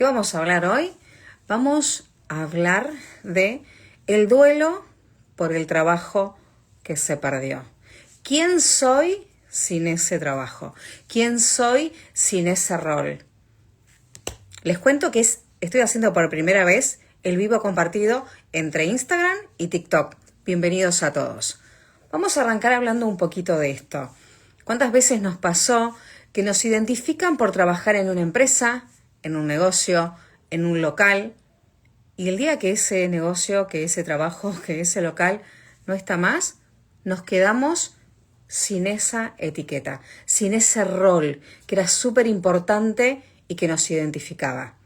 ¿Qué vamos a hablar hoy? Vamos a hablar de el duelo por el trabajo que se perdió. ¿Quién soy sin ese trabajo? ¿Quién soy sin ese rol? Les cuento que estoy haciendo por primera vez el vivo compartido entre Instagram y TikTok. Bienvenidos a todos. Vamos a arrancar hablando un poquito de esto. ¿Cuántas veces nos pasó que nos identifican por trabajar en una empresa, en un negocio, en un local, y el día que ese negocio, que ese trabajo, que ese local no está más, nos quedamos sin esa etiqueta, sin ese rol que era súper importante y que nos identificaba?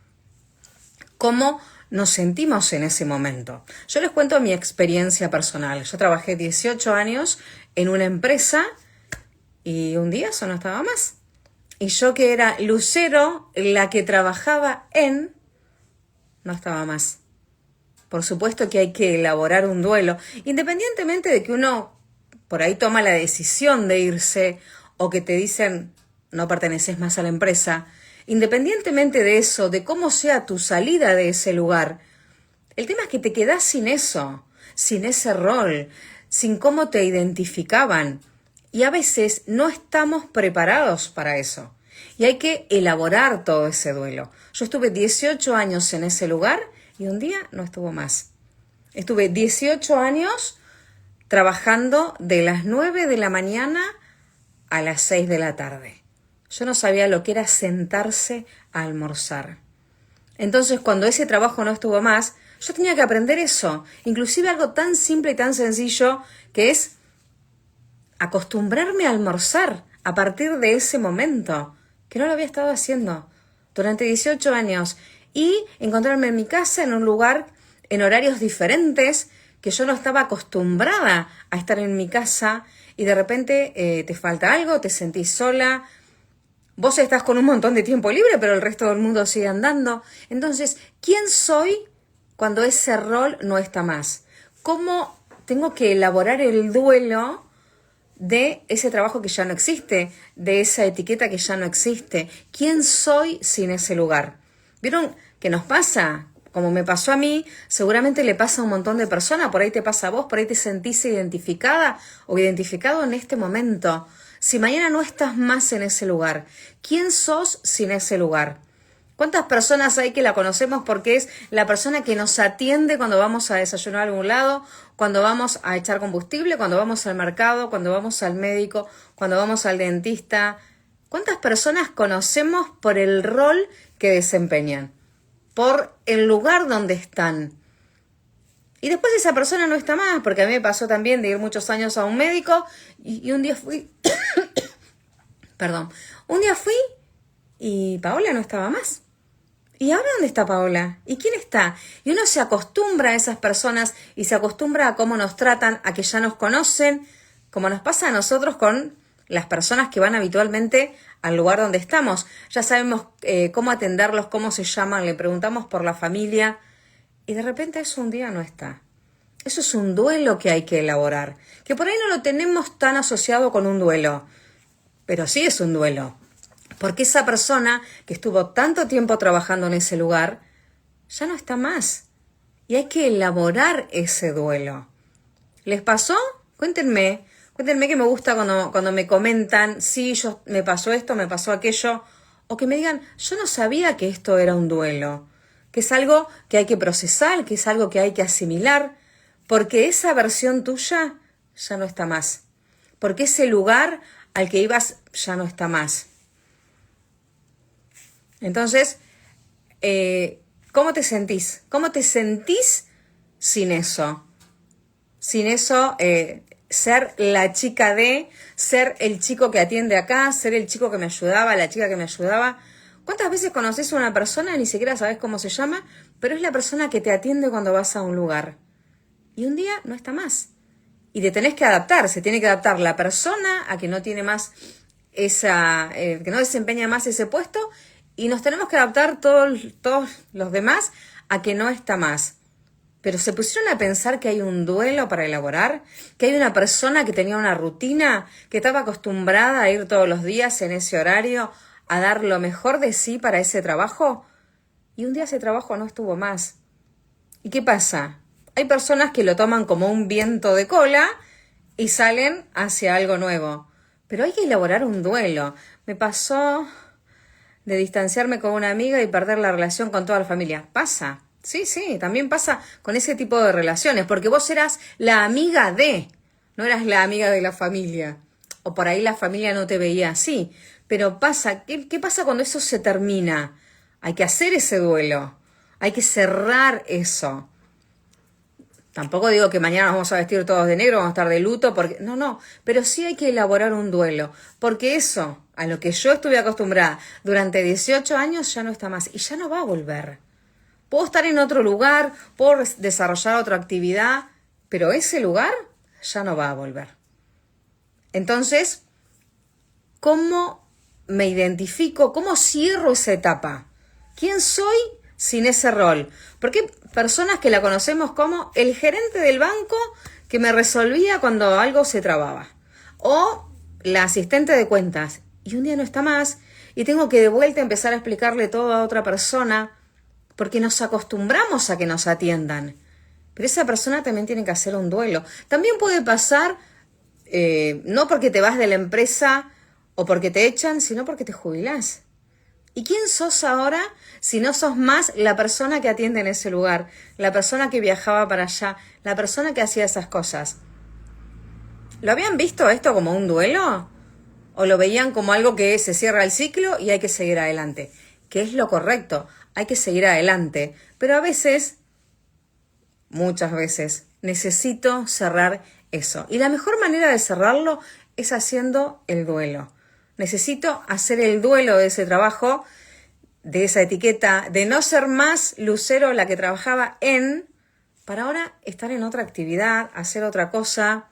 ¿Cómo nos sentimos en ese momento? Yo les cuento mi experiencia personal. Yo trabajé 18 años en una empresa y un día eso no estaba más. Y yo, que era lucero, la que trabajaba no estaba más. Por supuesto que hay que elaborar un duelo, independientemente de que uno por ahí toma la decisión de irse o que te dicen no perteneces más a la empresa. Independientemente de eso, de cómo sea tu salida de ese lugar, el tema es que te quedás sin eso, sin ese rol, sin cómo te identificaban. Y a veces no estamos preparados para eso. Y hay que elaborar todo ese duelo. Yo estuve 18 años en ese lugar y un día no estuvo más. Estuve 18 años trabajando de las 9 de la mañana a las 6 de la tarde. Yo no sabía lo que era sentarse a almorzar. Entonces, cuando ese trabajo no estuvo más, yo tenía que aprender eso. Inclusive algo tan simple y tan sencillo que es acostumbrarme a almorzar a partir de ese momento, que no lo había estado haciendo durante 18 años, y encontrarme en mi casa, en un lugar, en horarios diferentes, que yo no estaba acostumbrada a estar en mi casa, y de repente te falta algo, te sentís sola, vos estás con un montón de tiempo libre, pero el resto del mundo sigue andando. Entonces, ¿quién soy cuando ese rol no está más? ¿Cómo tengo que elaborar el duelo de ese trabajo que ya no existe, de esa etiqueta que ya no existe? ¿Quién soy sin ese lugar? ¿Vieron que nos pasa? Como me pasó a mí, seguramente le pasa a un montón de personas. Por ahí te pasa a vos, por ahí te sentís identificada o identificado en este momento. Si mañana no estás más en ese lugar, ¿quién sos sin ese lugar? ¿Cuántas personas hay que la conocemos porque es la persona que nos atiende cuando vamos a desayunar a algún lado, cuando vamos a echar combustible, cuando vamos al mercado, cuando vamos al médico, cuando vamos al dentista? ¿Cuántas personas conocemos por el rol que desempeñan, por el lugar donde están? Y después esa persona no está más, porque a mí me pasó también de ir muchos años a un médico y un día fui, un día fui y Paola no estaba más. ¿Y ahora dónde está Paola? ¿Y quién está? Y uno se acostumbra a esas personas y se acostumbra a cómo nos tratan, a que ya nos conocen, como nos pasa a nosotros con las personas que van habitualmente al lugar donde estamos. Ya sabemos cómo atenderlos, cómo se llaman, le preguntamos por la familia y de repente eso un día no está. Eso es un duelo que hay que elaborar, que por ahí no lo tenemos tan asociado con un duelo, pero sí es un duelo. Porque esa persona que estuvo tanto tiempo trabajando en ese lugar ya no está más. Y hay que elaborar ese duelo. ¿Les pasó? Cuéntenme que me gusta cuando me comentan, sí, me pasó esto, me pasó aquello. O que me digan, yo no sabía que esto era un duelo. Que es algo que hay que procesar, que es algo que hay que asimilar. Porque esa versión tuya ya no está más. Porque ese lugar al que ibas ya no está más. Entonces, ¿cómo te sentís? ¿Cómo te sentís sin eso? Sin eso, ser la chica ser el chico que atiende acá, ser el chico que me ayudaba, la chica que me ayudaba. ¿Cuántas veces conoces a una persona, ni siquiera sabes cómo se llama, pero es la persona que te atiende cuando vas a un lugar? Y un día no está más. Y te tenés que adaptar, se tiene que adaptar la persona a que no tiene más que no desempeña más ese puesto. Y nos tenemos que adaptar todos los demás a que no está más. Pero se pusieron a pensar que hay un duelo para elaborar, que hay una persona que tenía una rutina, que estaba acostumbrada a ir todos los días en ese horario, a dar lo mejor de sí para ese trabajo. y un día ese trabajo no estuvo más. ¿Y qué pasa? Hay personas que lo toman como un viento de cola y salen hacia algo nuevo. Pero hay que elaborar un duelo. Me pasó de distanciarme con una amiga y perder la relación con toda la familia. Pasa. Sí, sí, también pasa con ese tipo de relaciones, porque vos eras la amiga de, no eras la amiga de la familia. O por ahí la familia no te veía así. Pero pasa, ¿qué pasa cuando eso se termina? Hay que hacer ese duelo. Hay que cerrar eso. Tampoco digo que mañana nos vamos a vestir todos de negro, vamos a estar de luto, porque no, pero sí hay que elaborar un duelo, porque eso, a lo que yo estuve acostumbrada durante 18 años, ya no está más y ya no va a volver. Puedo estar en otro lugar, puedo desarrollar otra actividad, pero ese lugar ya no va a volver. Entonces, ¿cómo me identifico? ¿Cómo cierro esa etapa? ¿Quién soy sin ese rol? Porque hay personas que la conocemos como el gerente del banco que me resolvía cuando algo se trababa. O la asistente de cuentas. Y un día no está más y tengo que de vuelta empezar a explicarle todo a otra persona porque nos acostumbramos a que nos atiendan. Pero esa persona también tiene que hacer un duelo. También puede pasar, no porque te vas de la empresa o porque te echan, sino porque te jubilás. ¿Y quién sos ahora si no sos más la persona que atiende en ese lugar, la persona que viajaba para allá, la persona que hacía esas cosas? ¿Lo habían visto esto como un duelo? ¿O lo veían como algo que se cierra el ciclo y hay que seguir adelante? Que es lo correcto, hay que seguir adelante. Pero a veces, muchas veces, necesito cerrar eso. Y la mejor manera de cerrarlo es haciendo el duelo. Necesito hacer el duelo de ese trabajo, de esa etiqueta, de no ser más Lucero la que trabajaba para ahora estar en otra actividad, hacer otra cosa,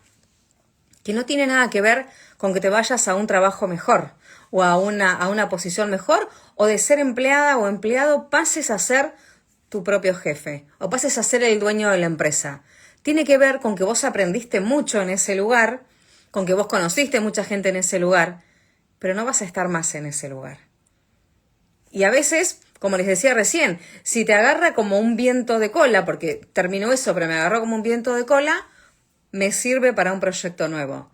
que no tiene nada que ver con que te vayas a un trabajo mejor, o a una posición mejor, o de ser empleada o empleado pases a ser tu propio jefe, o pases a ser el dueño de la empresa. Tiene que ver con que vos aprendiste mucho en ese lugar, con que vos conociste mucha gente en ese lugar, pero no vas a estar más en ese lugar. Y a veces, como les decía recién, si te agarra como un viento de cola, porque terminó eso, pero me agarró como un viento de cola, me sirve para un proyecto nuevo.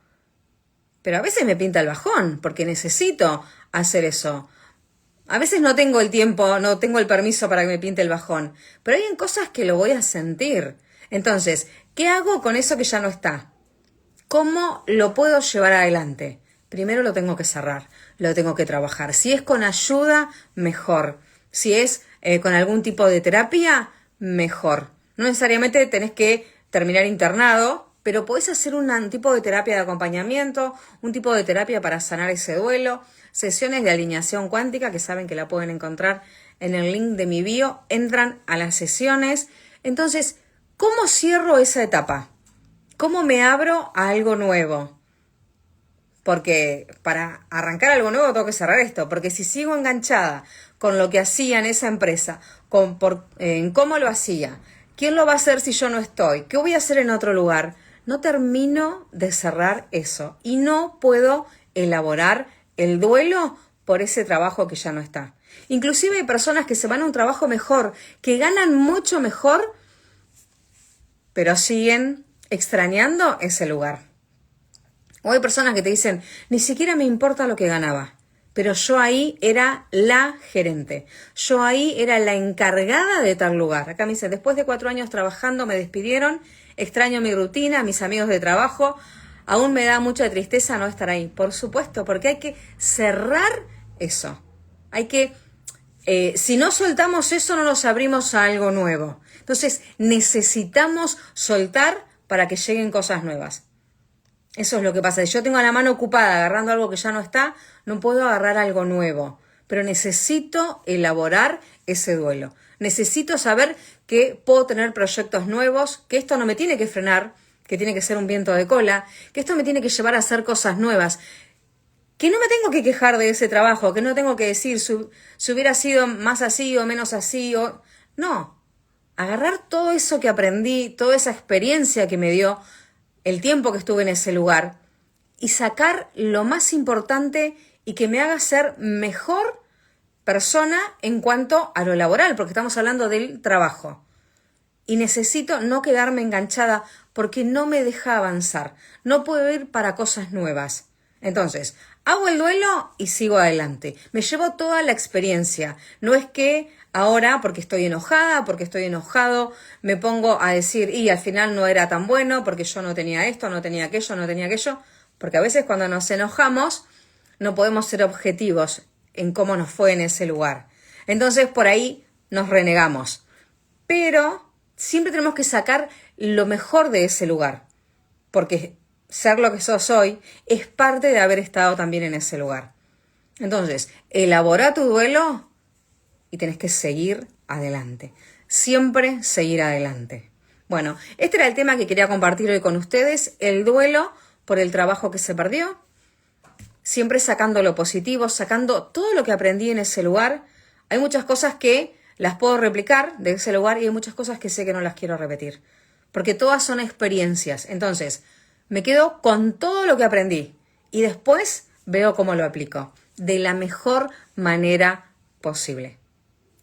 Pero a veces me pinta el bajón, porque necesito hacer eso. A veces no tengo el tiempo, no tengo el permiso para que me pinte el bajón, pero hay cosas que lo voy a sentir. Entonces, ¿qué hago con eso que ya no está? ¿Cómo lo puedo llevar adelante? Primero lo tengo que cerrar, lo tengo que trabajar. Si es con ayuda, mejor. Si es con algún tipo de terapia, mejor. No necesariamente tenés que terminar internado, pero podés hacer un tipo de terapia de acompañamiento, un tipo de terapia para sanar ese duelo, sesiones de alineación cuántica, que saben que la pueden encontrar en el link de mi bio, entran a las sesiones. Entonces, ¿cómo cierro esa etapa? ¿Cómo me abro a algo nuevo? Porque para arrancar algo nuevo tengo que cerrar esto, porque si sigo enganchada con lo que hacía en esa empresa, en cómo lo hacía, quién lo va a hacer si yo no estoy, qué voy a hacer en otro lugar, no termino de cerrar eso y no puedo elaborar el duelo por ese trabajo que ya no está. Inclusive hay personas que se van a un trabajo mejor, que ganan mucho mejor, pero siguen extrañando ese lugar. O hay personas que te dicen, ni siquiera me importa lo que ganaba, pero yo ahí era la gerente, yo ahí era la encargada de tal lugar. Acá me dice, después de 4 años trabajando me despidieron, extraño mi rutina, mis amigos de trabajo, aún me da mucha tristeza no estar ahí. Por supuesto, porque hay que cerrar eso. Hay que, si no soltamos eso, no nos abrimos a algo nuevo. Entonces, necesitamos soltar para que lleguen cosas nuevas. Eso es lo que pasa. Si yo tengo la mano ocupada agarrando algo que ya no está, no puedo agarrar algo nuevo. Pero necesito elaborar ese duelo. Necesito saber que puedo tener proyectos nuevos, que esto no me tiene que frenar, que tiene que ser un viento de cola, que esto me tiene que llevar a hacer cosas nuevas, que no me tengo que quejar de ese trabajo, que no tengo que decir si hubiera sido más así o menos así. No, agarrar todo eso que aprendí, toda esa experiencia que me dio, el tiempo que estuve en ese lugar y sacar lo más importante y que me haga ser mejor persona en cuanto a lo laboral, porque estamos hablando del trabajo. Y necesito no quedarme enganchada porque no me deja avanzar. No puedo ir para cosas nuevas. Entonces, hago el duelo y sigo adelante. Me llevo toda la experiencia. No es que ahora, porque estoy enojada, porque estoy enojado, me pongo a decir, y al final no era tan bueno, porque yo no tenía esto, no tenía aquello, no tenía aquello. Porque a veces cuando nos enojamos, no podemos ser objetivos en cómo nos fue en ese lugar. Entonces, por ahí nos renegamos. Pero siempre tenemos que sacar lo mejor de ese lugar, porque ser lo que sos hoy es parte de haber estado también en ese lugar. Entonces, elabora tu duelo y tenés que seguir adelante. Siempre seguir adelante. Bueno, este era el tema que quería compartir hoy con ustedes, el duelo por el trabajo que se perdió. Siempre sacando lo positivo, sacando todo lo que aprendí en ese lugar. Hay muchas cosas que las puedo replicar de ese lugar y hay muchas cosas que sé que no las quiero repetir. Porque todas son experiencias. Entonces, me quedo con todo lo que aprendí y después veo cómo lo aplico de la mejor manera posible.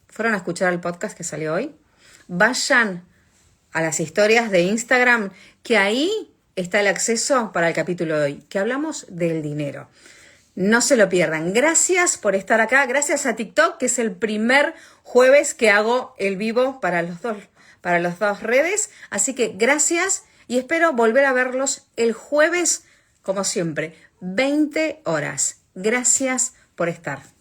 ¿Fueron a escuchar el podcast que salió hoy? Vayan a las historias de Instagram, que ahí está el acceso para el capítulo de hoy, que hablamos del dinero. No se lo pierdan. Gracias por estar acá. Gracias a TikTok, que es el primer jueves que hago el vivo para las dos redes. Así que gracias y espero volver a verlos el jueves, como siempre, 20 horas. Gracias por estar.